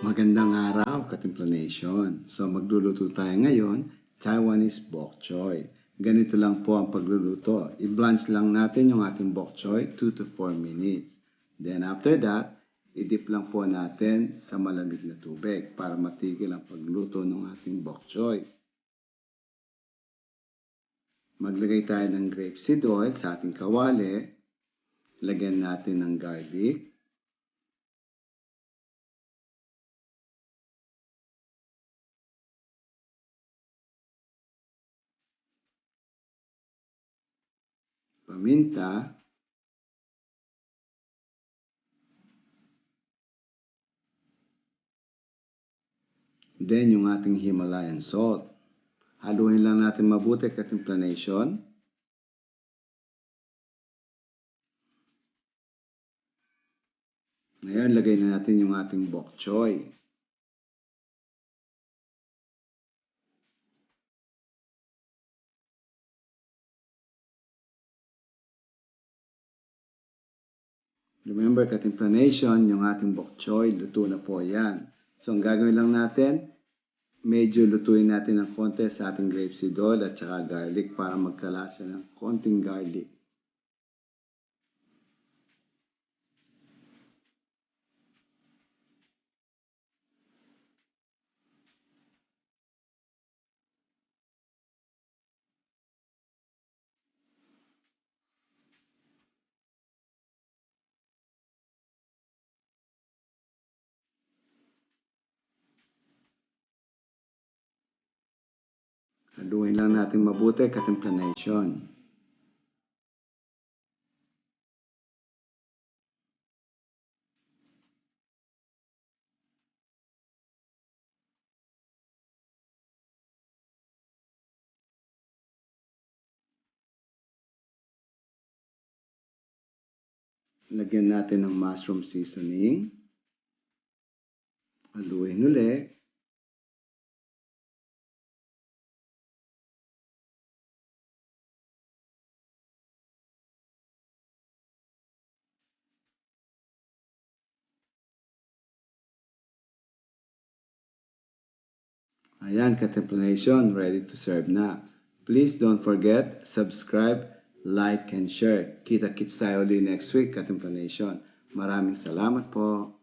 Magandang araw, Katimpla Nation. So magluluto tayo ngayon, Taiwanese bok choy. Ganito lang po ang pagluluto. I-blanch lang natin yung ating bok choy 2 to 4 minutes. Then after that, i-dip lang po natin sa malamig na tubig para matigil ang pagluto ng ating bok choy. Maglagay tayo ng grapeseed oil sa ating kawali. Lagyan natin ng garlic. Paminta. Then yung ating Himalayan salt. Haluin lang natin mabuti, Katimpla Nation. Ngayon, lagay na natin yung ating bok choy. Remember, Katimpla Nation, yung ating bok choy, luto na po yan. So, ang gagawin lang natin, medyo lutuin natin ng konti sa ating grapeseed oil at saka garlic para magkalasa ng konting garlic. Haluin lang natin mabuti, Katimpla Nation. Lagyan natin ng mushroom seasoning. Haluin ulit. Ayan, Katimpla Nation, ready to serve na. Please don't forget, subscribe, like, and share. Kita-kits tayo ulit next week, Katimpla Nation. Maraming salamat po.